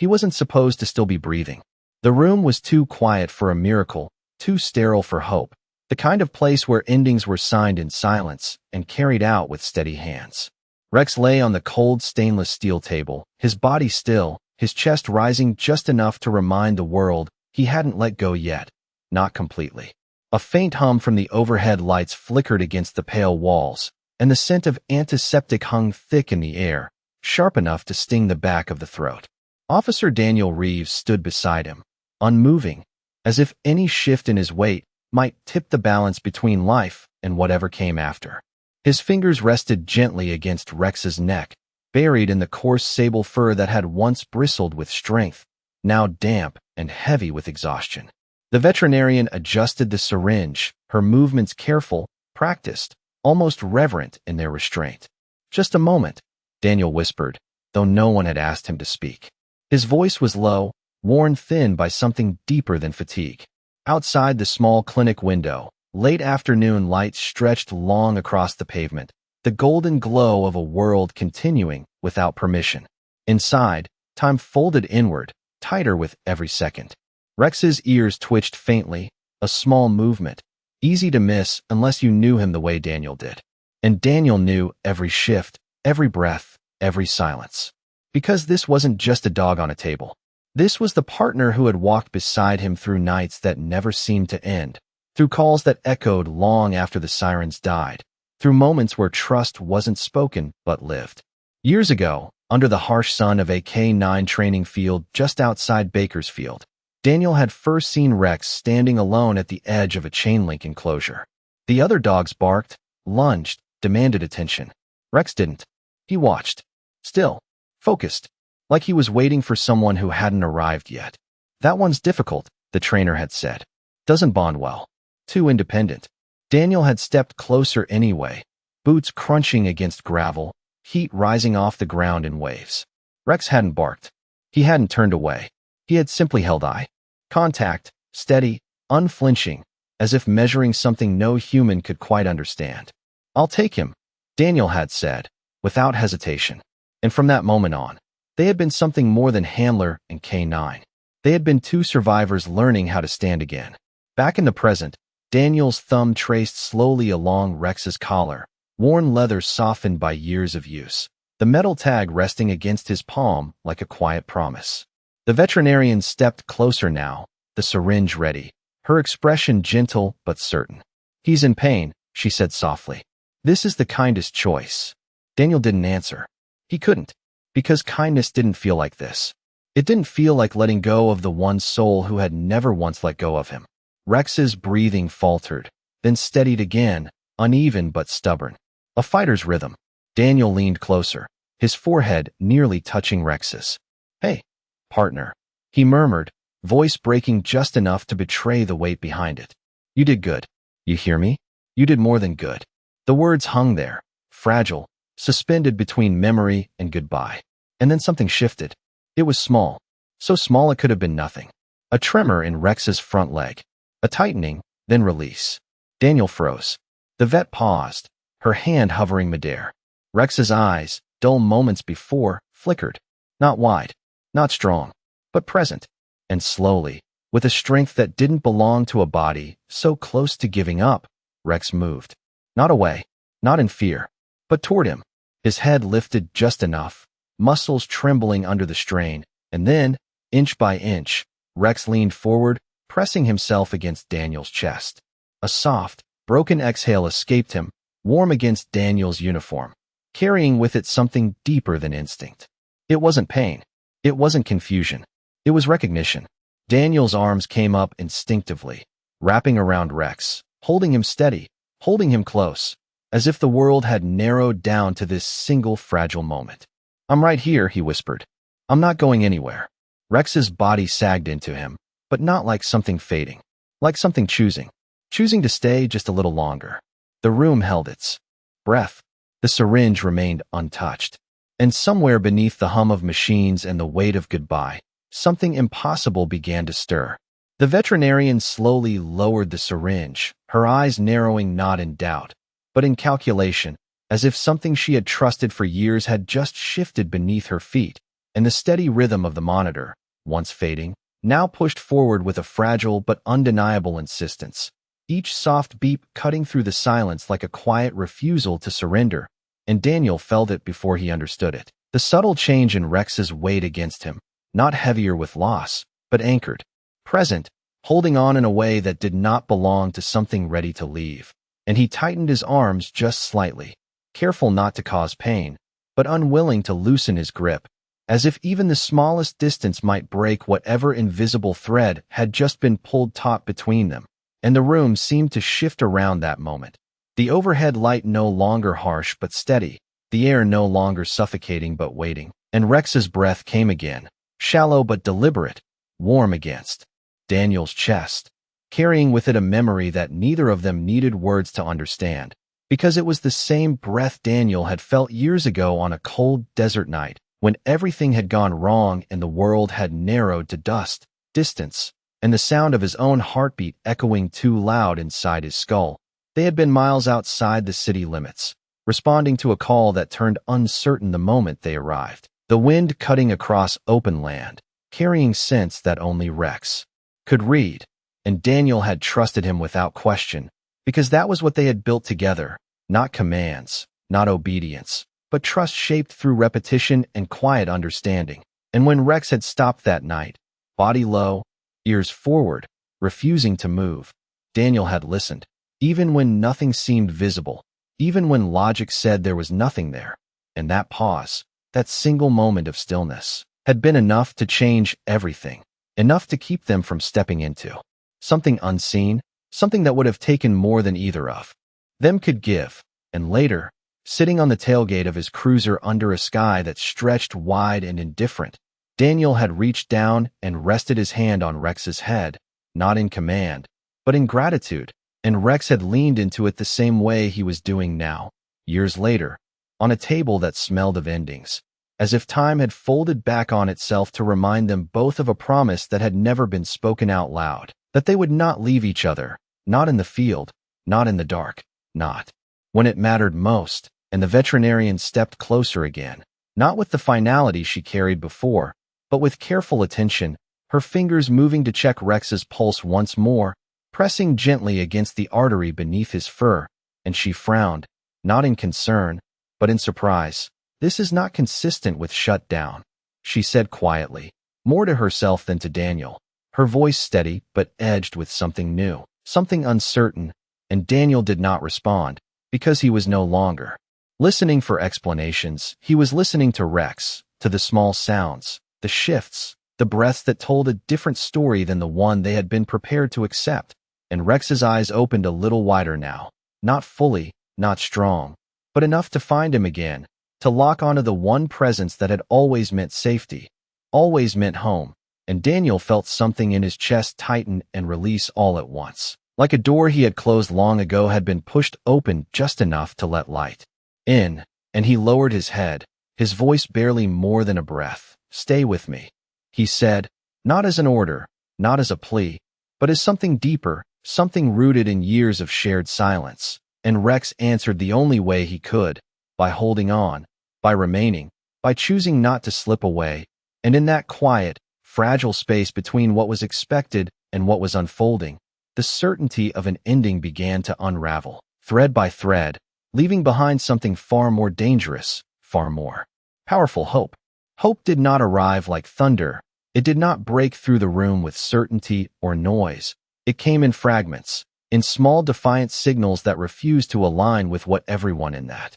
He wasn't supposed to still be breathing. The room was too quiet for a miracle, too sterile for hope, the kind of place where endings were signed in silence and carried out with steady hands. Rex lay on the cold stainless steel table, his body still, his chest rising just enough to remind the world he hadn't let go yet, not completely. A faint hum from the overhead lights flickered against the pale walls, and the scent of antiseptic hung thick in the air, sharp enough to sting the back of the throat. Officer Daniel Reeves stood beside him, unmoving, as if any shift in his weight might tip the balance between life and whatever came after. His fingers rested gently against Rex's neck, buried in the coarse sable fur that had once bristled with strength, now damp and heavy with exhaustion. The veterinarian adjusted the syringe, her movements careful, practiced, almost reverent in their restraint. "Just a moment," Daniel whispered, though no one had asked him to speak. His voice was low, worn thin by something deeper than fatigue. Outside the small clinic window, late afternoon light stretched long across the pavement, the golden glow of a world continuing without permission. Inside, time folded inward, tighter with every second. Rex's ears twitched faintly, a small movement, easy to miss unless you knew him the way Daniel did. And Daniel knew every shift, every breath, every silence. Because this wasn't just a dog on a table. This was the partner who had walked beside him through nights that never seemed to end, through calls that echoed long after the sirens died, through moments where trust wasn't spoken but lived. Years ago, under the harsh sun of a K-9 training field just outside Bakersfield, Daniel had first seen Rex standing alone at the edge of a chain-link enclosure. The other dogs barked, lunged, demanded attention. Rex didn't. He watched. Still. Focused. Like he was waiting for someone who hadn't arrived yet. "That one's difficult," the trainer had said. "Doesn't bond well. Too independent." Daniel had stepped closer anyway, boots crunching against gravel, heat rising off the ground in waves. Rex hadn't barked. He hadn't turned away. He had simply held eye contact, steady, unflinching, as if measuring something no human could quite understand. "I'll take him," Daniel had said, without hesitation. And from that moment on, they had been something more than handler and K-9. They had been two survivors learning how to stand again. Back in the present, Daniel's thumb traced slowly along Rex's collar, worn leather softened by years of use, the metal tag resting against his palm like a quiet promise. The veterinarian stepped closer now, the syringe ready, her expression gentle but certain. "He's in pain," she said softly. "This is the kindest choice." Daniel didn't answer. He couldn't, because kindness didn't feel like this. It didn't feel like letting go of the one soul who had never once let go of him. Rex's breathing faltered, then steadied again, uneven but stubborn. A fighter's rhythm. Daniel leaned closer, his forehead nearly touching Rex's. "Hey, partner," he murmured, voice breaking just enough to betray the weight behind it. "You did good. You hear me? You did more than good." The words hung there, fragile, suspended between memory and goodbye. And then something shifted. It was small, so small it could have been nothing. A tremor in Rex's front leg. A tightening, then release. Daniel froze. The vet paused, her hand hovering midair. Rex's eyes, dull moments before, flickered. Not wide, not strong, but present. And slowly, with a strength that didn't belong to a body so close to giving up, Rex moved. Not away, not in fear, but toward him. His head lifted just enough, muscles trembling under the strain, and then, inch by inch, Rex leaned forward, pressing himself against Daniel's chest. A soft, broken exhale escaped him, warm against Daniel's uniform, carrying with it something deeper than instinct. It wasn't pain. It wasn't confusion. It was recognition. Daniel's arms came up instinctively, wrapping around Rex, holding him steady, holding him close, as if the world had narrowed down to this single fragile moment. "I'm right here," he whispered. "I'm not going anywhere." Rex's body sagged into him, but not like something fading, like something choosing to stay just a little longer. The room held its breath. The syringe remained untouched. And somewhere beneath the hum of machines and the weight of goodbye, something impossible began to stir. The veterinarian slowly lowered the syringe, her eyes narrowing not in doubt, but in calculation, as if something she had trusted for years had just shifted beneath her feet, and the steady rhythm of the monitor, once fading, now pushed forward with a fragile but undeniable insistence. Each soft beep cutting through the silence like a quiet refusal to surrender, and Daniel felt it before he understood it. The subtle change in Rex's weight against him, not heavier with loss, but anchored, present, holding on in a way that did not belong to something ready to leave. And he tightened his arms just slightly, careful not to cause pain, but unwilling to loosen his grip, as if even the smallest distance might break whatever invisible thread had just been pulled taut between them. And the room seemed to shift around that moment. The overhead light no longer harsh but steady, the air no longer suffocating but waiting, and Rex's breath came again, shallow but deliberate, warm against Daniel's chest, carrying with it a memory that neither of them needed words to understand, because it was the same breath Daniel had felt years ago on a cold desert night, when everything had gone wrong and the world had narrowed to dust, distance, and the sound of his own heartbeat echoing too loud inside his skull. They had been miles outside the city limits, responding to a call that turned uncertain the moment they arrived. The wind cutting across open land, carrying scents that only Rex could read, and Daniel had trusted him without question, because that was what they had built together, not commands, not obedience, but trust shaped through repetition and quiet understanding. And when Rex had stopped that night, body low, ears forward, refusing to move, Daniel had listened, even when nothing seemed visible, even when logic said there was nothing there. And that pause, that single moment of stillness, had been enough to change everything, enough to keep them from stepping into something unseen, something that would have taken more than either of them could give. And later, sitting on the tailgate of his cruiser under a sky that stretched wide and indifferent, Daniel had reached down and rested his hand on Rex's head, not in command, but in gratitude, and Rex had leaned into it the same way he was doing now, years later, on a table that smelled of endings, as if time had folded back on itself to remind them both of a promise that had never been spoken out loud, that they would not leave each other, not in the field, not in the dark, not when it mattered most. And the veterinarian stepped closer again, not with the finality she carried before, but with careful attention, her fingers moving to check Rex's pulse once more, pressing gently against the artery beneath his fur, and she frowned, not in concern, but in surprise. "This is not consistent with shut down," she said quietly, more to herself than to Daniel, her voice steady but edged with something new, something uncertain, and Daniel did not respond, because he was no longer listening for explanations. He was listening to Rex, to the small sounds, the shifts, the breaths that told a different story than the one they had been prepared to accept. And Rex's eyes opened a little wider now, not fully, not strong, but enough to find him again, to lock onto the one presence that had always meant safety, always meant home. And Daniel felt something in his chest tighten and release all at once, like a door he had closed long ago had been pushed open just enough to let light in, and he lowered his head, his voice barely more than a breath. "Stay with me," he said, not as an order, not as a plea, but as something deeper, something rooted in years of shared silence. And Rex answered the only way he could, by holding on, by remaining, by choosing not to slip away. And in that quiet, fragile space between what was expected and what was unfolding, the certainty of an ending began to unravel, thread by thread, leaving behind something far more dangerous, far more powerful: hope. Hope did not arrive like thunder. It did not break through the room with certainty or noise. It came in fragments, in small defiant signals that refused to align with what everyone in that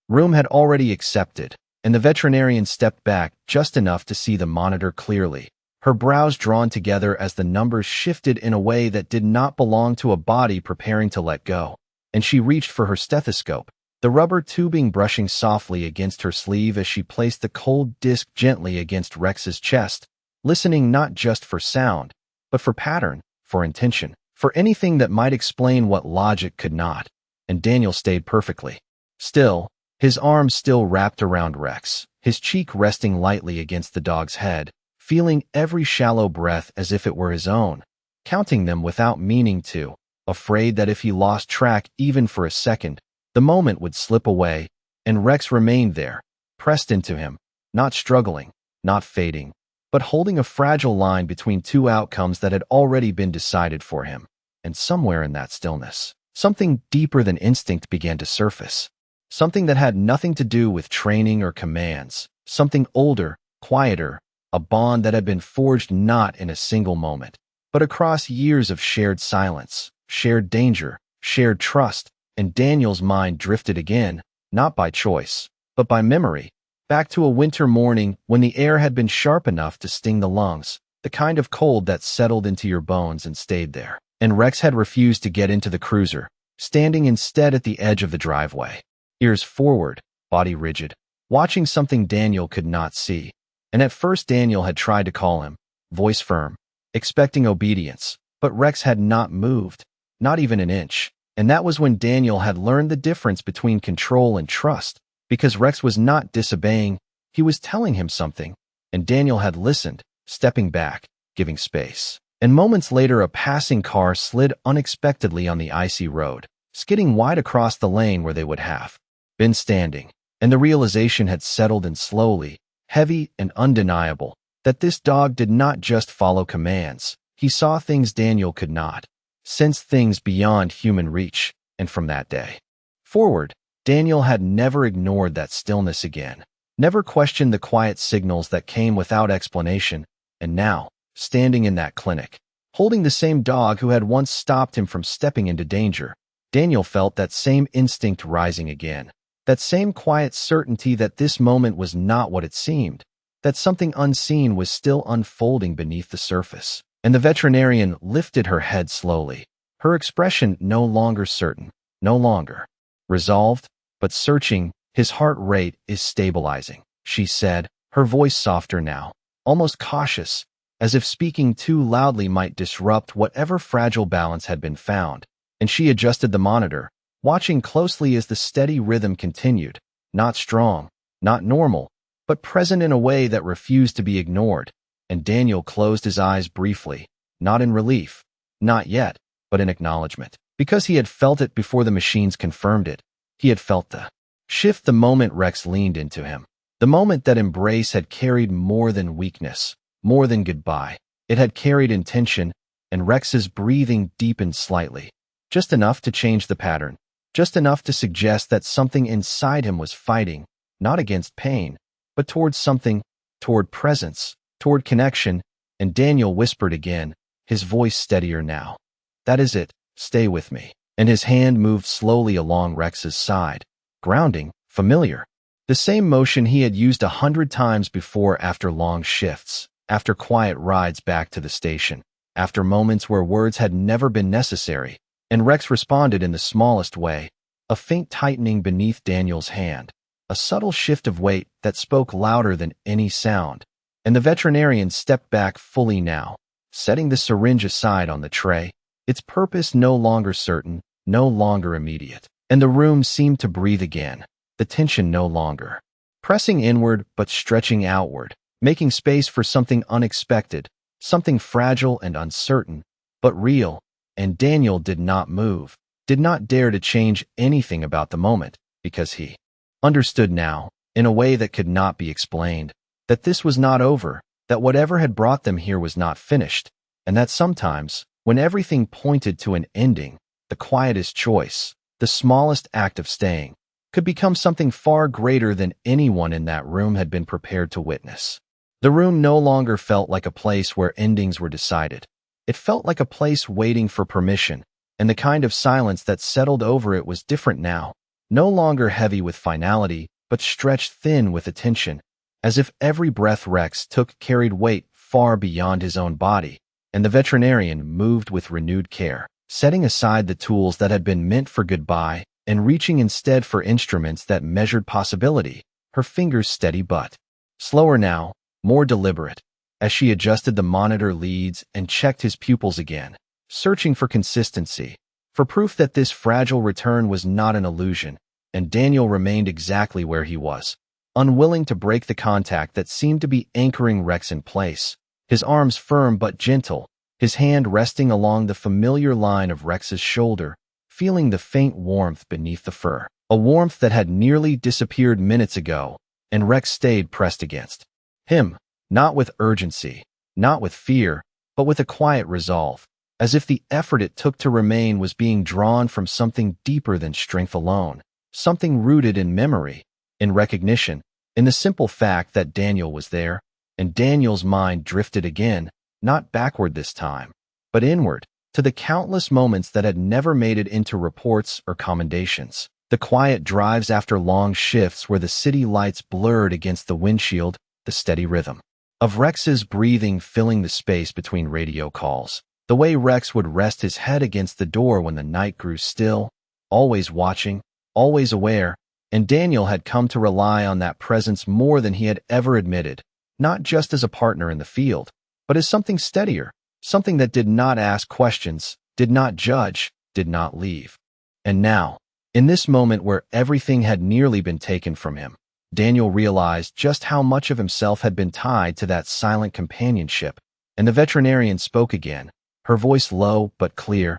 room had already accepted. And the veterinarian stepped back just enough to see the monitor clearly, her brows drawn together as the numbers shifted in a way that did not belong to a body preparing to let go. And she reached for her stethoscope, the rubber tubing brushing softly against her sleeve as she placed the cold disc gently against Rex's chest, listening not just for sound, but for pattern, for intention, for anything that might explain what logic could not. And Daniel stayed perfectly still, his arms still wrapped around Rex, his cheek resting lightly against the dog's head, feeling every shallow breath as if it were his own, counting them without meaning to, afraid that if he lost track even for a second, the moment would slip away. And Rex remained there, pressed into him, not struggling, not fading, but holding a fragile line between two outcomes that had already been decided for him. And somewhere in that stillness, something deeper than instinct began to surface. Something that had nothing to do with training or commands. Something older, quieter, a bond that had been forged not in a single moment, but across years of shared silence, shared danger, shared trust. And Daniel's mind drifted again, not by choice, but by memory, back to a winter morning when the air had been sharp enough to sting the lungs, the kind of cold that settled into your bones and stayed there. And Rex had refused to get into the cruiser, standing instead at the edge of the driveway, ears forward, body rigid, watching something Daniel could not see. And at first Daniel had tried to call him, voice firm, expecting obedience, but Rex had not moved, not even an inch. And that was when Daniel had learned the difference between control and trust, because Rex was not disobeying, he was telling him something, and Daniel had listened, stepping back, giving space. And moments later a passing car slid unexpectedly on the icy road, skidding wide across the lane where they would have been standing. And the realization had settled in slowly, heavy and undeniable, that this dog did not just follow commands. He saw things Daniel could not, sensed things beyond human reach, and from that day forward, Daniel had never ignored that stillness again, never questioned the quiet signals that came without explanation. And now, standing in that clinic, holding the same dog who had once stopped him from stepping into danger, Daniel felt that same instinct rising again, that same quiet certainty that this moment was not what it seemed, that something unseen was still unfolding beneath the surface. And the veterinarian lifted her head slowly, her expression no longer certain, no longer resolved, but searching. His heart rate is stabilizing, she said, her voice softer now, almost cautious, as if speaking too loudly might disrupt whatever fragile balance had been found. And she adjusted the monitor, watching closely as the steady rhythm continued, not strong, not normal, but present in a way that refused to be ignored. And Daniel closed his eyes briefly, not in relief, not yet, but in acknowledgement, because he had felt it before the machines confirmed it. He had felt the shift the moment Rex leaned into him, the moment that embrace had carried more than weakness, more than goodbye. It had carried intention, and Rex's breathing deepened slightly, just enough to change the pattern, just enough to suggest that something inside him was fighting, not against pain, but toward something, toward presence, toward connection. And Daniel whispered again, his voice steadier now. That is it, stay with me. And his hand moved slowly along Rex's side, grounding, familiar. The same motion he had used 100 times before after long shifts, after quiet rides back to the station, after moments where words had never been necessary. And Rex responded in the smallest way, a faint tightening beneath Daniel's hand, a subtle shift of weight that spoke louder than any sound. And the veterinarian stepped back fully now, setting the syringe aside on the tray, its purpose no longer certain, no longer immediate. And the room seemed to breathe again, the tension no longer pressing inward but stretching outward, making space for something unexpected, something fragile and uncertain, but real. And Daniel did not move, did not dare to change anything about the moment, because he understood now, in a way that could not be explained, that this was not over, that whatever had brought them here was not finished, and that sometimes, when everything pointed to an ending, the quietest choice, the smallest act of staying, could become something far greater than anyone in that room had been prepared to witness. The room no longer felt like a place where endings were decided. It felt like a place waiting for permission, and the kind of silence that settled over it was different now, no longer heavy with finality, but stretched thin with attention, as if every breath Rex took carried weight far beyond his own body. And the veterinarian moved with renewed care, setting aside the tools that had been meant for goodbye and reaching instead for instruments that measured possibility, her fingers steady but slower now, more deliberate, as she adjusted the monitor leads and checked his pupils again, searching for consistency, for proof that this fragile return was not an illusion. And Daniel remained exactly where he was, unwilling to break the contact that seemed to be anchoring Rex in place, his arms firm but gentle, his hand resting along the familiar line of Rex's shoulder, feeling the faint warmth beneath the fur, a warmth that had nearly disappeared minutes ago. And Rex stayed pressed against him, Not with urgency, not with fear, but with a quiet resolve, as if the effort it took to remain was being drawn from something deeper than strength alone, something rooted in memory, in recognition, in the simple fact that Daniel was there. And Daniel's mind drifted again, not backward this time, but inward, to the countless moments that had never made it into reports or commendations. The quiet drives after long shifts where the city lights blurred against the windshield, the steady rhythm of Rex's breathing filling the space between radio calls. The way Rex would rest his head against the door when the night grew still, always watching, always aware, and Daniel had come to rely on that presence more than he had ever admitted, not just as a partner in the field, but as something steadier, something that did not ask questions, did not judge, did not leave. And now, in this moment where everything had nearly been taken from him, Daniel realized just how much of himself had been tied to that silent companionship, and the veterinarian spoke again, her voice low but clear.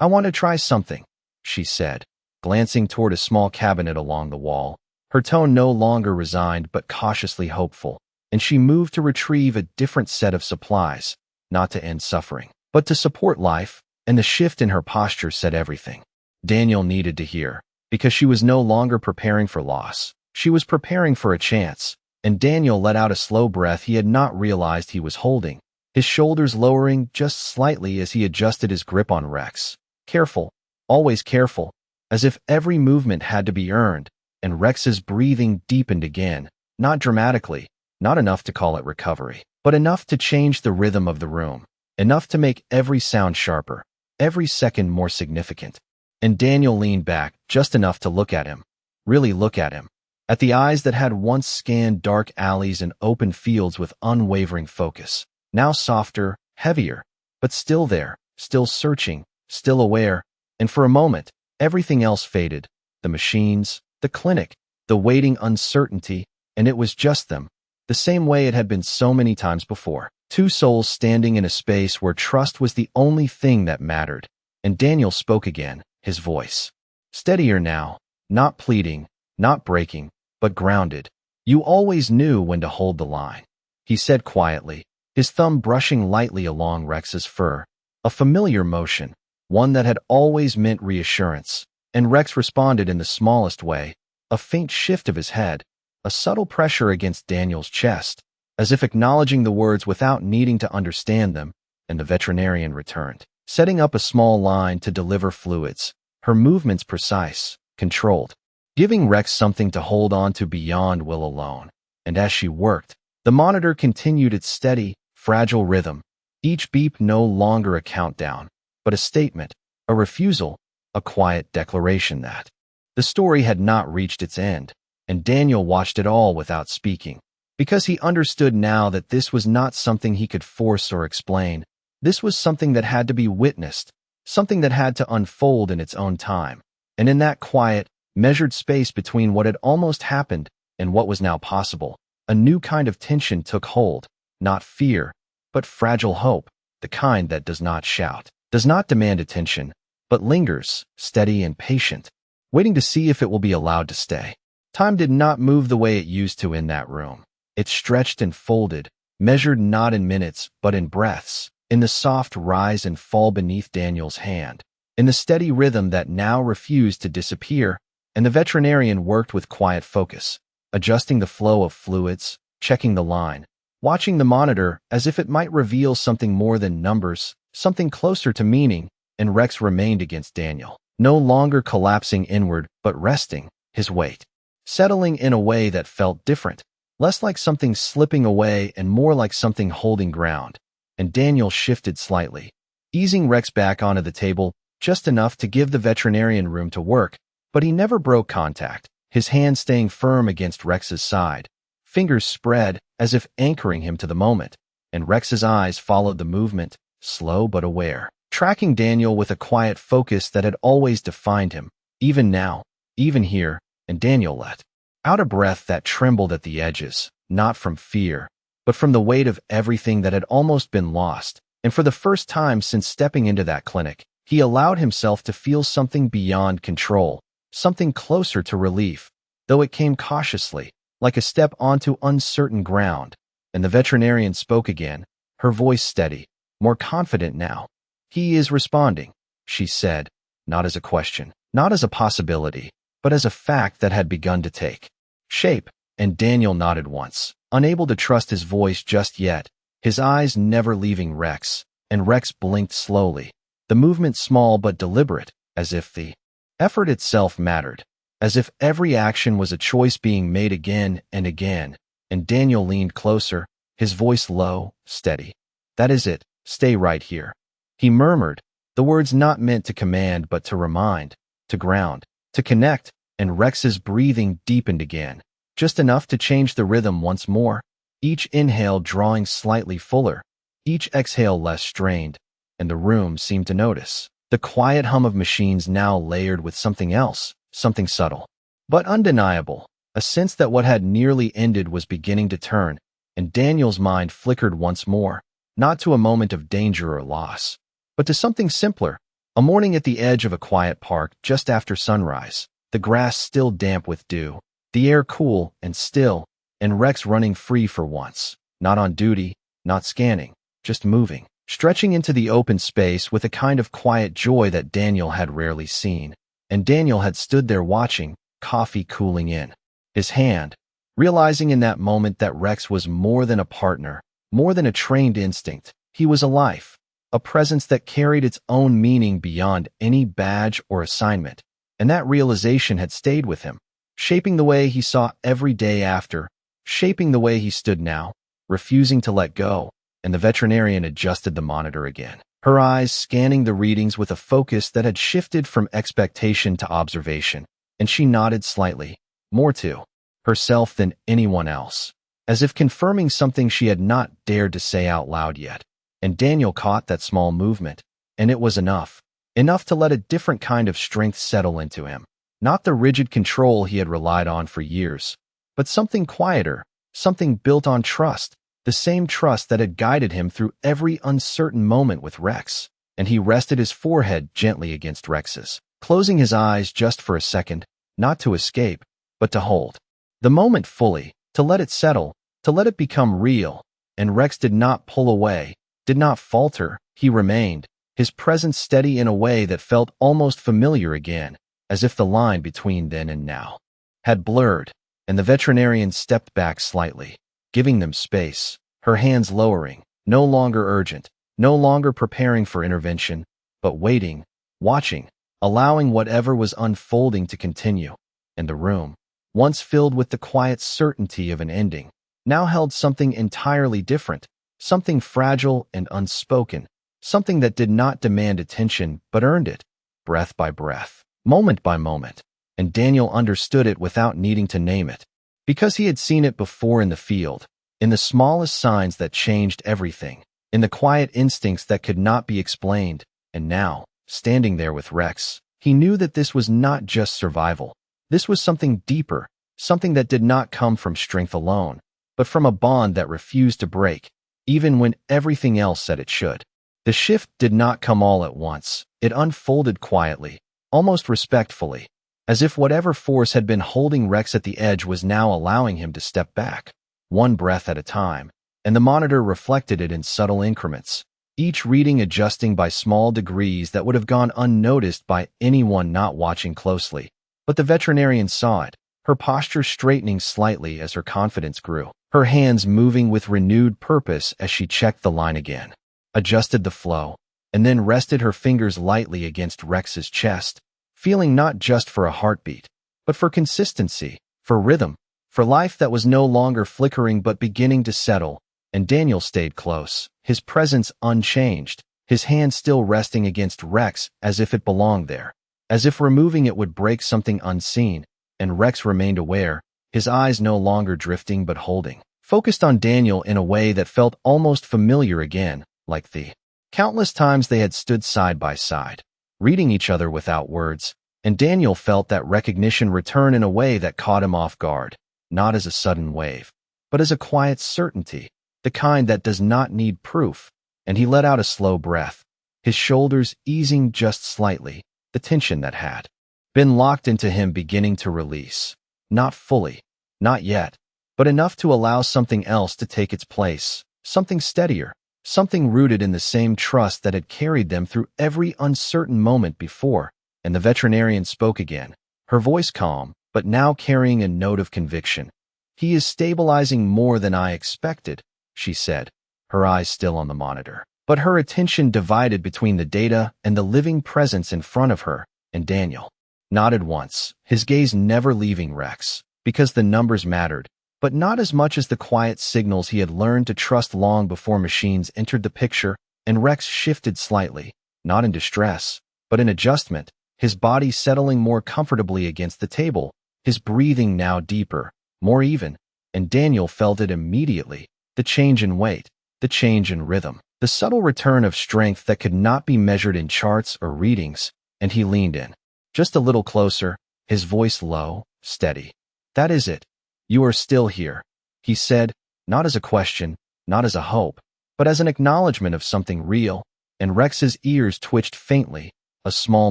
"I want to try something," she said, glancing toward a small cabinet along the wall, her tone no longer resigned but cautiously hopeful, and she moved to retrieve a different set of supplies, not to end suffering, but to support life, and the shift in her posture said everything Daniel needed to hear, because she was no longer preparing for loss. She was preparing for a chance, and Daniel let out a slow breath he had not realized he was holding, his shoulders lowering just slightly as he adjusted his grip on Rex. Careful, always careful, as if every movement had to be earned, and Rex's breathing deepened again, not dramatically, not enough to call it recovery, but enough to change the rhythm of the room, enough to make every sound sharper, every second more significant. And Daniel leaned back just enough to look at him, really look at him, at the eyes that had once scanned dark alleys and open fields with unwavering focus, now softer, heavier, but still there, still searching, still aware. And for a moment, everything else faded, the machines, the clinic, the waiting uncertainty, and it was just them, the same way it had been so many times before. Two souls standing in a space where trust was the only thing that mattered. And Daniel spoke again, his voice steadier now, not pleading, not breaking, but grounded. "You always knew when to hold the line," he said quietly, his thumb brushing lightly along Rex's fur, a familiar motion, one that had always meant reassurance. And Rex responded in the smallest way, a faint shift of his head, a subtle pressure against Daniel's chest, as if acknowledging the words without needing to understand them, and the veterinarian returned, setting up a small line to deliver fluids, her movements precise, controlled, giving Rex something to hold on to beyond will alone. And as she worked, the monitor continued its steady, fragile rhythm, each beep no longer a countdown, but a statement, a refusal, a quiet declaration that the story had not reached its end. And Daniel watched it all without speaking, because he understood now that this was not something he could force or explain. This was something that had to be witnessed, something that had to unfold in its own time. And in that quiet, measured space between what had almost happened and what was now possible, a new kind of tension took hold, not fear, but fragile hope, the kind that does not shout, does not demand attention, but lingers, steady and patient, waiting to see if it will be allowed to stay. Time did not move the way it used to in that room. It stretched and folded, measured not in minutes, but in breaths, in the soft rise and fall beneath Daniel's hand, in the steady rhythm that now refused to disappear. And the veterinarian worked with quiet focus, adjusting the flow of fluids, checking the line, watching the monitor as if it might reveal something more than numbers, something closer to meaning. And Rex remained against Daniel, no longer collapsing inward, but resting, his weight settling in a way that felt different, less like something slipping away and more like something holding ground. And Daniel shifted slightly, easing Rex back onto the table, just enough to give the veterinarian room to work, but he never broke contact, his hand staying firm against Rex's side, fingers spread as if anchoring him to the moment. And Rex's eyes followed the movement, slow but aware, tracking Daniel with a quiet focus that had always defined him, even now, even here. And Daniel let out a breath that trembled at the edges, not from fear, but from the weight of everything that had almost been lost. And for the first time since stepping into that clinic, he allowed himself to feel something beyond control, something closer to relief, though it came cautiously, like a step onto uncertain ground. and the veterinarian spoke again, her voice steady, more confident now. "He is responding," she said, not as a question, not as a possibility, but as a fact that had begun to take shape, and Daniel nodded once, unable to trust his voice just yet, his eyes never leaving Rex, and Rex blinked slowly, the movement small but deliberate, as if the effort itself mattered, as if every action was a choice being made again and again, and Daniel leaned closer, his voice low, steady. "That is it, stay right here," he murmured, the words not meant to command but to remind, to ground, to connect, and Rex's breathing deepened again, just enough to change the rhythm once more, each inhale drawing slightly fuller, each exhale less strained, and the room seemed to notice. The quiet hum of machines now layered with something else, something subtle, but undeniable, a sense that what had nearly ended was beginning to turn, and Daniel's mind flickered once more, not to a moment of danger or loss, but to something simpler, a morning at the edge of a quiet park just after sunrise, the grass still damp with dew, the air cool and still, and Rex running free for once, not on duty, not scanning, just moving, stretching into the open space with a kind of quiet joy that Daniel had rarely seen. And Daniel had stood there watching, coffee cooling in his hand, realizing in that moment that Rex was more than a partner, more than a trained instinct. He was a life, a presence that carried its own meaning beyond any badge or assignment, and that realization had stayed with him, shaping the way he saw every day after, shaping the way he stood now, refusing to let go, and the veterinarian adjusted the monitor again, her eyes scanning the readings with a focus that had shifted from expectation to observation, and she nodded slightly, more to herself than anyone else, as if confirming something she had not dared to say out loud yet. And Daniel caught that small movement, and it was enough to let a different kind of strength settle into him, not the rigid control he had relied on for years, but something quieter, something built on trust, the same trust that had guided him through every uncertain moment with Rex. And he rested his forehead gently against Rex's, closing his eyes just for a second, not to escape, but to hold the moment fully, to let it settle, to let it become real. And Rex did not pull away, did not falter. He remained, his presence steady in a way that felt almost familiar again, as if the line between then and now had blurred. And the veterinarian stepped back slightly, giving them space, her hands lowering, no longer urgent, no longer preparing for intervention, but waiting, watching, allowing whatever was unfolding to continue. And the room, once filled with the quiet certainty of an ending, now held something entirely different, something fragile and unspoken, something that did not demand attention but earned it, breath by breath, moment by moment. And Daniel understood it without needing to name it, because he had seen it before in the field, in the smallest signs that changed everything, in the quiet instincts that could not be explained. And now, standing there with Rex, he knew that this was not just survival. This was something deeper, something that did not come from strength alone, but from a bond that refused to break, even when everything else said it should. The shift did not come all at once. It unfolded quietly, almost respectfully, as if whatever force had been holding Rex at the edge was now allowing him to step back, one breath at a time, and the monitor reflected it in subtle increments, each reading adjusting by small degrees that would have gone unnoticed by anyone not watching closely. But the veterinarian saw it, her posture straightening slightly as her confidence grew, her hands moving with renewed purpose as she checked the line again, adjusted the flow, and then rested her fingers lightly against Rex's chest, feeling not just for a heartbeat, but for consistency, for rhythm, for life that was no longer flickering but beginning to settle. And Daniel stayed close, his presence unchanged, his hand still resting against Rex as if it belonged there, as if removing it would break something unseen. And Rex remained aware, his eyes no longer drifting but holding, focused on Daniel in a way that felt almost familiar again, like the countless times they had stood side by side, reading each other without words. And Daniel felt that recognition return in a way that caught him off guard, not as a sudden wave, but as a quiet certainty, the kind that does not need proof. And he let out a slow breath, his shoulders easing just slightly, the tension that had been locked into him beginning to release. Not fully, not yet, but enough to allow something else to take its place, something steadier, something rooted in the same trust that had carried them through every uncertain moment before. And the veterinarian spoke again, her voice calm, but now carrying a note of conviction. "He is stabilizing more than I expected," she said, her eyes still on the monitor. But her attention divided between the data and the living presence in front of her, and Daniel nodded once, his gaze never leaving Rex, because the numbers mattered, but not as much as the quiet signals he had learned to trust long before machines entered the picture. And Rex shifted slightly, not in distress, but in adjustment, his body settling more comfortably against the table, his breathing now deeper, more even, and Daniel felt it immediately, the change in weight, the change in rhythm, the subtle return of strength that could not be measured in charts or readings, and he leaned in, just a little closer, his voice low, steady. "That is it. You are still here," he said, not as a question, not as a hope, but as an acknowledgement of something real, and Rex's ears twitched faintly, a small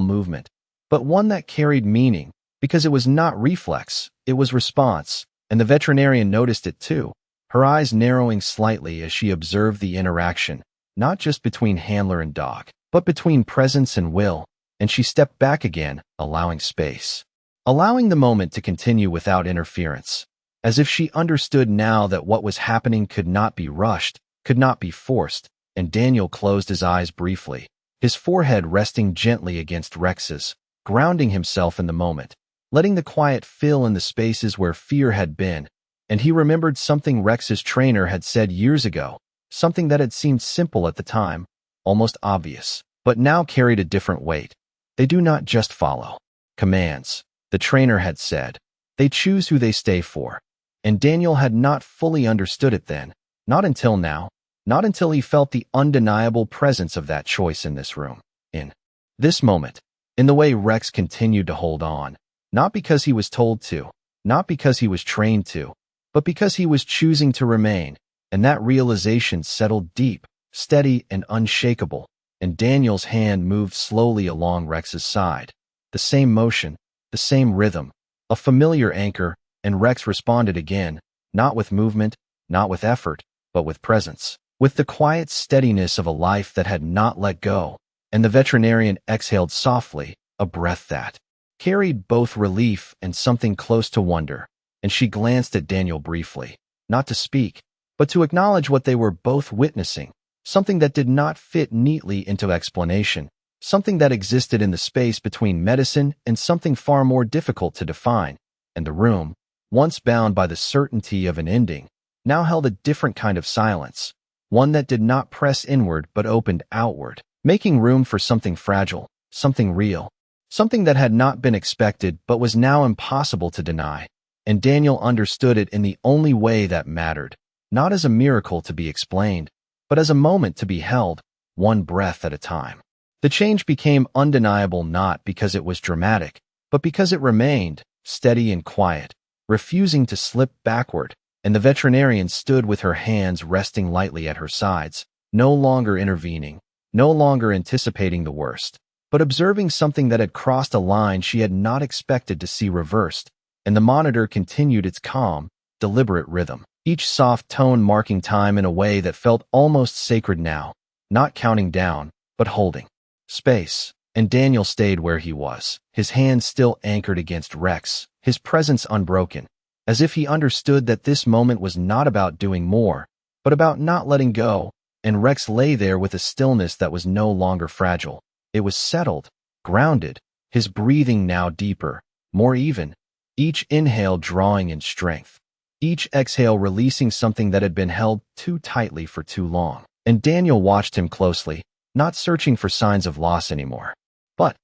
movement, but one that carried meaning, because it was not reflex, it was response, and the veterinarian noticed it too, her eyes narrowing slightly as she observed the interaction, not just between handler and dog, but between presence and will, and she stepped back again, allowing space. Allowing the moment to continue without interference, as if she understood now that what was happening could not be rushed, could not be forced, and Daniel closed his eyes briefly, his forehead resting gently against Rex's, grounding himself in the moment, letting the quiet fill in the spaces where fear had been, and he remembered something Rex's trainer had said years ago, something that had seemed simple at the time, almost obvious, but now carried a different weight. They do not just follow commands, the trainer had said. They choose who they stay for. And Daniel had not fully understood it then, not until now, not until he felt the undeniable presence of that choice in this room, in this moment, in the way Rex continued to hold on, not because he was told to, not because he was trained to, but because he was choosing to remain, and that realization settled deep, steady, and unshakable, and Daniel's hand moved slowly along Rex's side. The same motion, the same rhythm, a familiar anchor, and Rex responded again, not with movement, not with effort, but with presence, with the quiet steadiness of a life that had not let go, and the veterinarian exhaled softly, a breath that carried both relief and something close to wonder, and she glanced at Daniel briefly, not to speak, but to acknowledge what they were both witnessing, something that did not fit neatly into explanation, something that existed in the space between medicine and something far more difficult to define, and the room, once bound by the certainty of an ending, now held a different kind of silence, one that did not press inward but opened outward, making room for something fragile, something real, something that had not been expected but was now impossible to deny, and Daniel understood it in the only way that mattered, not as a miracle to be explained, but as a moment to be held, one breath at a time. The change became undeniable not because it was dramatic, but because it remained, steady and quiet, refusing to slip backward, and the veterinarian stood with her hands resting lightly at her sides, no longer intervening, no longer anticipating the worst, but observing something that had crossed a line she had not expected to see reversed, and the monitor continued its calm, deliberate rhythm, each soft tone marking time in a way that felt almost sacred now, not counting down, but holding space. And Daniel stayed where he was, his hands still anchored against Rex, his presence unbroken, as if he understood that this moment was not about doing more, but about not letting go, and Rex lay there with a stillness that was no longer fragile. It was settled, grounded, his breathing now deeper, more even, each inhale drawing in strength, each exhale releasing something that had been held too tightly for too long. And Daniel watched him closely, not searching for signs of loss anymore, but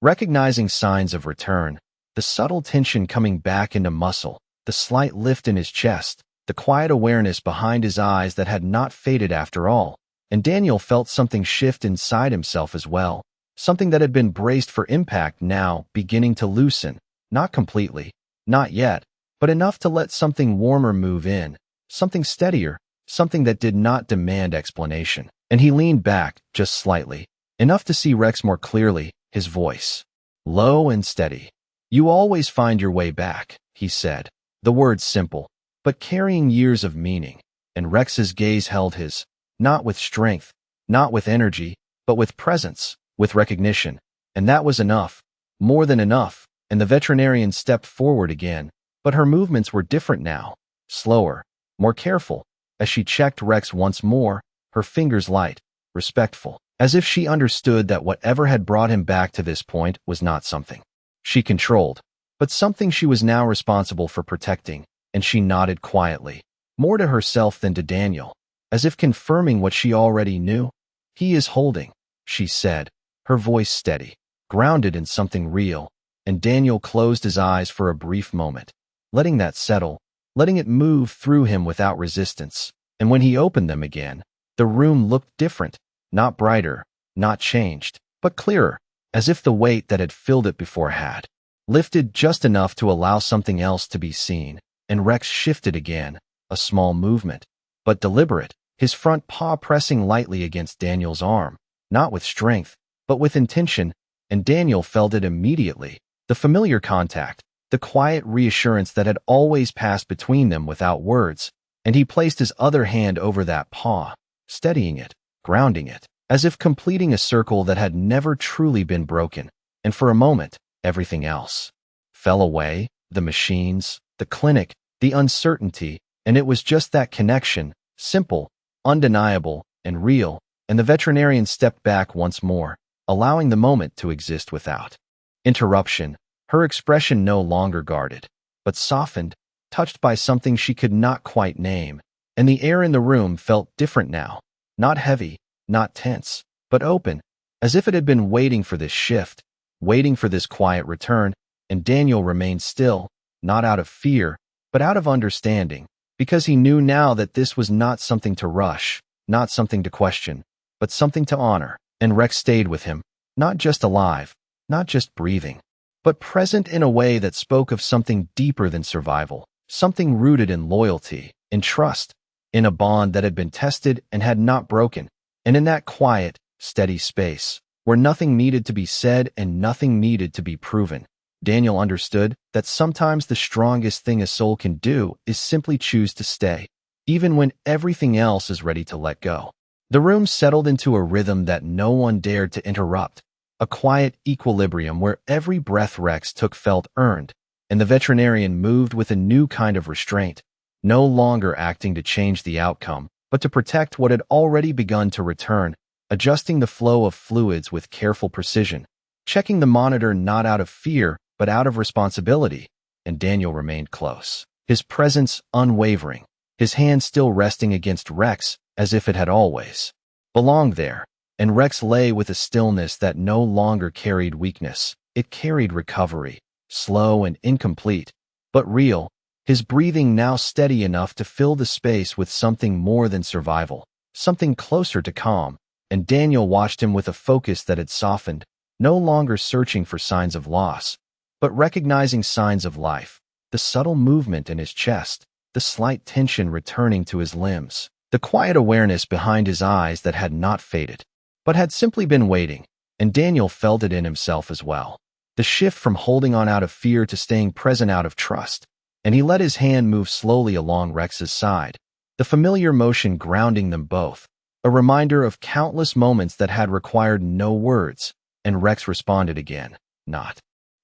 recognizing signs of return, the subtle tension coming back into muscle, the slight lift in his chest, the quiet awareness behind his eyes that had not faded after all. And Daniel felt something shift inside himself as well, something that had been braced for impact now beginning to loosen, not completely, not yet, but enough to let something warmer move in, something steadier, something that did not demand explanation. And he leaned back, just slightly, enough to see Rex more clearly, his voice low and steady. "You always find your way back," he said, the words simple, but carrying years of meaning, and Rex's gaze held his, not with strength, not with energy, but with presence, with recognition. And that was enough, more than enough, and the veterinarian stepped forward again, but her movements were different now, slower, more careful, as she checked Rex once more, her fingers light, respectful, as if she understood that whatever had brought him back to this point was not something she controlled, but something she was now responsible for protecting, and she nodded quietly, more to herself than to Daniel, as if confirming what she already knew. "He is holding," she said, her voice steady, grounded in something real, and Daniel closed his eyes for a brief moment, letting that settle, letting it move through him without resistance. And when he opened them again, the room looked different, not brighter, not changed, but clearer, as if the weight that had filled it before had lifted just enough to allow something else to be seen. And Rex shifted again, a small movement, but deliberate, his front paw pressing lightly against Daniel's arm, not with strength, but with intention, and Daniel felt it immediately, the familiar contact, the quiet reassurance that had always passed between them without words, and he placed his other hand over that paw, steadying it, grounding it, as if completing a circle that had never truly been broken. And for a moment, everything else fell away, the machines, the clinic, the uncertainty, and it was just that connection, simple, undeniable, and real. And the veterinarian stepped back once more, allowing the moment to exist without interruption, her expression no longer guarded, but softened, touched by something she could not quite name. And the air in the room felt different now, not heavy, not tense, but open, as if it had been waiting for this shift, waiting for this quiet return. And Daniel remained still, not out of fear, but out of understanding, because he knew now that this was not something to rush, not something to question, but something to honor. And Rex stayed with him, not just alive, not just breathing, but present in a way that spoke of something deeper than survival, something rooted in loyalty, in trust, in a bond that had been tested and had not broken. And in that quiet, steady space, where nothing needed to be said and nothing needed to be proven, Daniel understood that sometimes the strongest thing a soul can do is simply choose to stay, even when everything else is ready to let go. The room settled into a rhythm that no one dared to interrupt, a quiet equilibrium where every breath Rex took felt earned, and the veterinarian moved with a new kind of restraint, no longer acting to change the outcome, but to protect what had already begun to return, adjusting the flow of fluids with careful precision, checking the monitor not out of fear, but out of responsibility. And Daniel remained close, his presence unwavering, his hand still resting against Rex as if it had always belonged there. And Rex lay with a stillness that no longer carried weakness, it carried recovery, slow and incomplete, but real, his breathing now steady enough to fill the space with something more than survival, something closer to calm. And Daniel watched him with a focus that had softened, no longer searching for signs of loss, but recognizing signs of life, the subtle movement in his chest, the slight tension returning to his limbs, the quiet awareness behind his eyes that had not faded, but had simply been waiting. And Daniel felt it in himself as well, the shift from holding on out of fear to staying present out of trust. And he let his hand move slowly along Rex's side, the familiar motion grounding them both, a reminder of countless moments that had required no words. And Rex responded again, not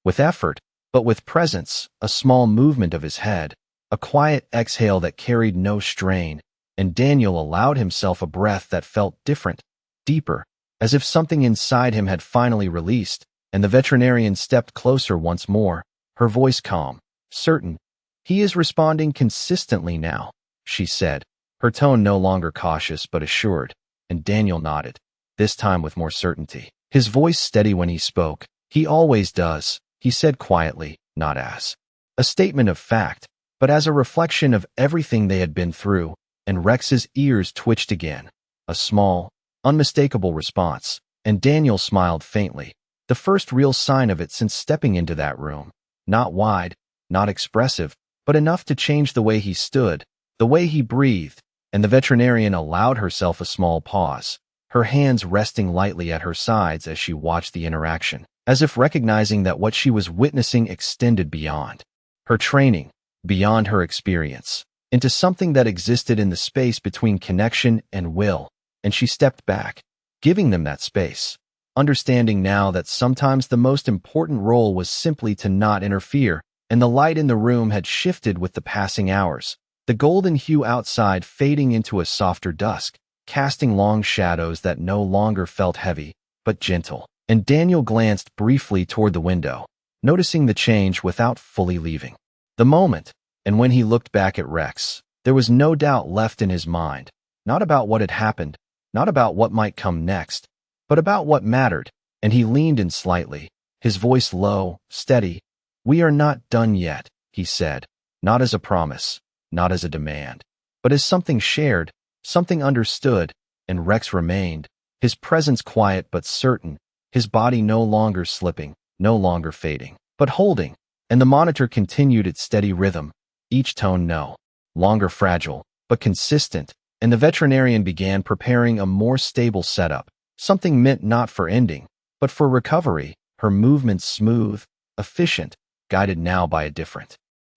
with effort, but with presence, a small movement of his head, a quiet exhale that carried no strain. And Daniel allowed himself a breath that felt different, deeper, as if something inside him had finally released. And the veterinarian stepped closer once more, her voice calm, certain. "He is responding consistently now," she said, her tone no longer cautious but assured. And Daniel nodded, this time with more certainty, his voice steady when he spoke. "He always does," he said quietly, not as a statement of fact, but as a reflection of everything they had been through. And Rex's ears twitched again, a small, unmistakable response, and Daniel smiled faintly, the first real sign of it since stepping into that room, not wide, not expressive, but enough to change the way he stood, the way he breathed. And the veterinarian allowed herself a small pause, her hands resting lightly at her sides as she watched the interaction, as if recognizing that what she was witnessing extended beyond her training, beyond her experience. into something that existed in the space between connection and will, and she stepped back, giving them that space, understanding now that sometimes the most important role was simply to not interfere, and the light in the room had shifted with the passing hours, the golden hue outside fading into a softer dusk, casting long shadows that no longer felt heavy, but gentle. And Daniel glanced briefly toward the window, noticing the change without fully leaving the moment. And when he looked back at Rex, there was no doubt left in his mind, not about what had happened, not about what might come next, but about what mattered, and he leaned in slightly, his voice low, steady. "We are not done yet," he said, not as a promise, not as a demand, but as something shared, something understood, and Rex remained, his presence quiet but certain, his body no longer slipping, no longer fading, but holding, and the monitor continued its steady rhythm, each tone no longer fragile, but consistent, and the veterinarian began preparing a more stable setup, something meant not for ending, but for recovery, her movements smooth, efficient, guided now by a different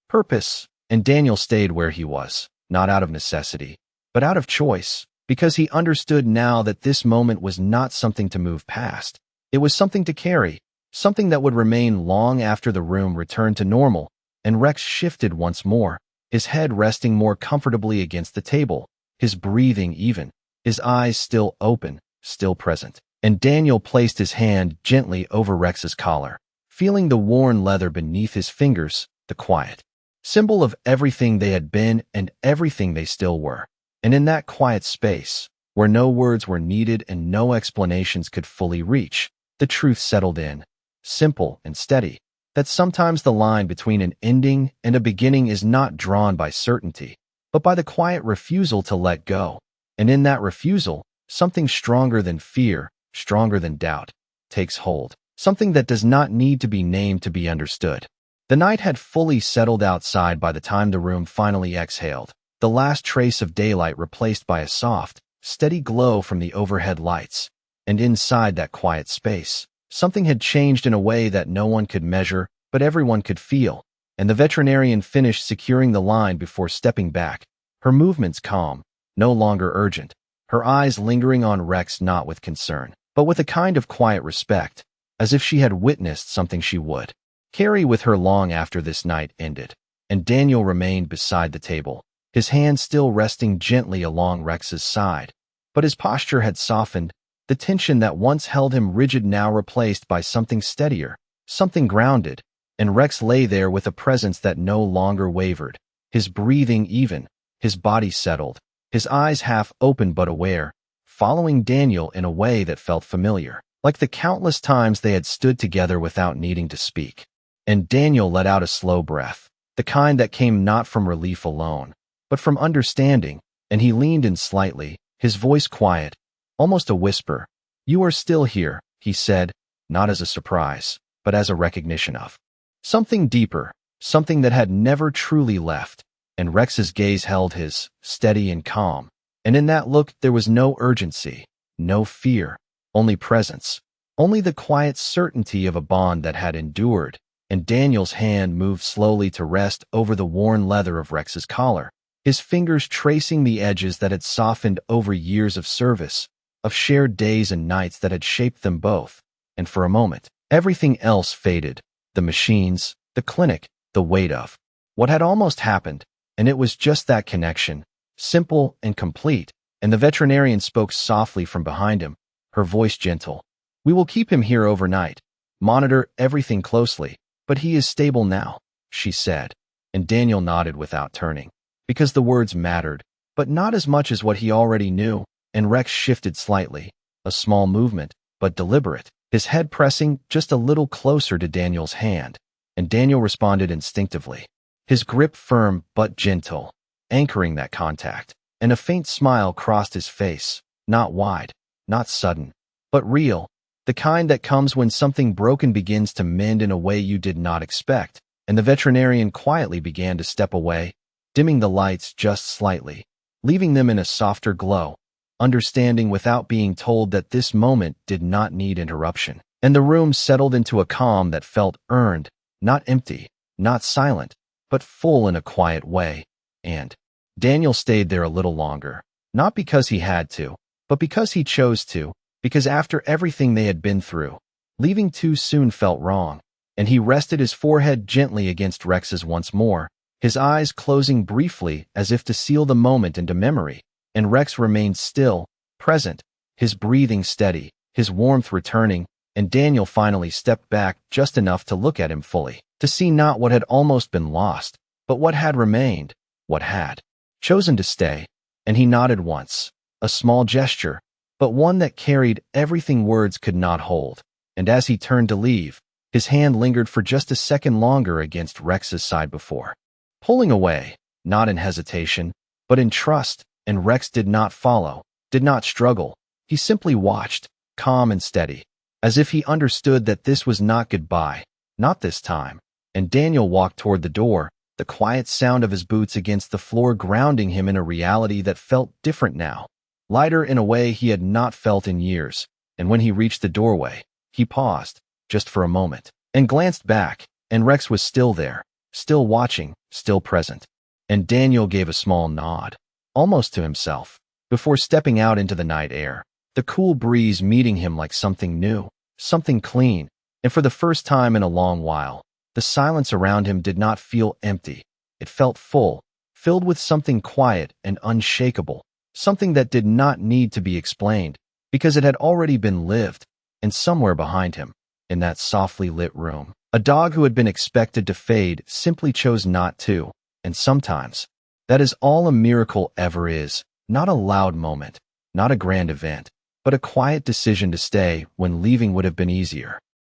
purpose. And Daniel stayed where he was, not out of necessity, but out of choice, because he understood now that this moment was not something to move past. It was something to carry, something that would remain long after the room returned to normal, and Rex shifted once more, his head resting more comfortably against the table, his breathing even, his eyes still open, still present. And Daniel placed his hand gently over Rex's collar, feeling the worn leather beneath his fingers, the quiet symbol of everything they had been and everything they still were. And in that quiet space, where no words were needed and no explanations could fully reach, the truth settled in, simple and steady, that sometimes the line between an ending and a beginning is not drawn by certainty, but by the quiet refusal to let go. And in that refusal, something stronger than fear, stronger than doubt, takes hold, something that does not need to be named to be understood. The night had fully settled outside by the time the room finally exhaled, the last trace of daylight replaced by a soft, steady glow from the overhead lights. And inside that quiet space, something had changed in a way that no one could measure, but everyone could feel. And the veterinarian finished securing the line before stepping back, her movements calm, no longer urgent, her eyes lingering on Rex not with concern, but with a kind of quiet respect, as if she had witnessed something she would carry with her long after this night ended. And Daniel remained beside the table, his hand still resting gently along Rex's side, but his posture had softened, the tension that once held him rigid now replaced by something steadier, something grounded, and Rex lay there with a presence that no longer wavered, his breathing even, his body settled, his eyes half open but aware, following Daniel in a way that felt familiar, like the countless times they had stood together without needing to speak. And Daniel let out a slow breath, the kind that came not from relief alone, but from understanding, and he leaned in slightly, his voice quiet, almost a whisper. "You are still here," he said, not as a surprise, but as a recognition of something deeper, something that had never truly left. And Rex's gaze held his, steady and calm, and in that look there was no urgency, no fear, only presence, only the quiet certainty of a bond that had endured. And Daniel's hand moved slowly to rest over the worn leather of Rex's collar, his fingers tracing the edges that had softened over years of service, of shared days and nights that had shaped them both. And for a moment, everything else faded, the machines, the clinic, the weight of what had almost happened, and it was just that connection, simple and complete. And the veterinarian spoke softly from behind him, her voice gentle. "We will keep him here overnight, monitor everything closely, but he is stable now," she said. And Daniel nodded without turning, because the words mattered, but not as much as what he already knew. And Rex shifted slightly, a small movement, but deliberate, his head pressing just a little closer to Daniel's hand. And Daniel responded instinctively, his grip firm but gentle, anchoring that contact. And a faint smile crossed his face, not wide, not sudden, but real, the kind that comes when something broken begins to mend in a way you did not expect. And the veterinarian quietly began to step away, dimming the lights just slightly, leaving them in a softer glow, understanding without being told that this moment did not need interruption. And the room settled into a calm that felt earned, not empty, not silent, but full in a quiet way. And Daniel stayed there a little longer, not because he had to, but because he chose to, because after everything they had been through, leaving too soon felt wrong, and he rested his forehead gently against Rex's once more, his eyes closing briefly as if to seal the moment into memory, and Rex remained still, present, his breathing steady, his warmth returning, and Daniel finally stepped back just enough to look at him fully, to see not what had almost been lost, but what had remained, what had chosen to stay, and he nodded once, a small gesture, but one that carried everything words could not hold, and as he turned to leave, his hand lingered for just a second longer against Rex's side before pulling away, not in hesitation, but in trust, and Rex did not follow, did not struggle. He simply watched, calm and steady, as if he understood that this was not goodbye, not this time, and Daniel walked toward the door, the quiet sound of his boots against the floor grounding him in a reality that felt different now, lighter in a way he had not felt in years, and when he reached the doorway, he paused, just for a moment, and glanced back, and Rex was still there, still watching, still present, and Daniel gave a small nod, almost to himself, before stepping out into the night air, the cool breeze meeting him like something new, something clean, and for the first time in a long while, the silence around him did not feel empty. It felt full, filled with something quiet and unshakable, something that did not need to be explained, because it had already been lived, and somewhere behind him, in that softly lit room, a dog who had been expected to fade simply chose not to, and sometimes, that is all a miracle ever is, not a loud moment, not a grand event, but a quiet decision to stay when leaving would have been easier.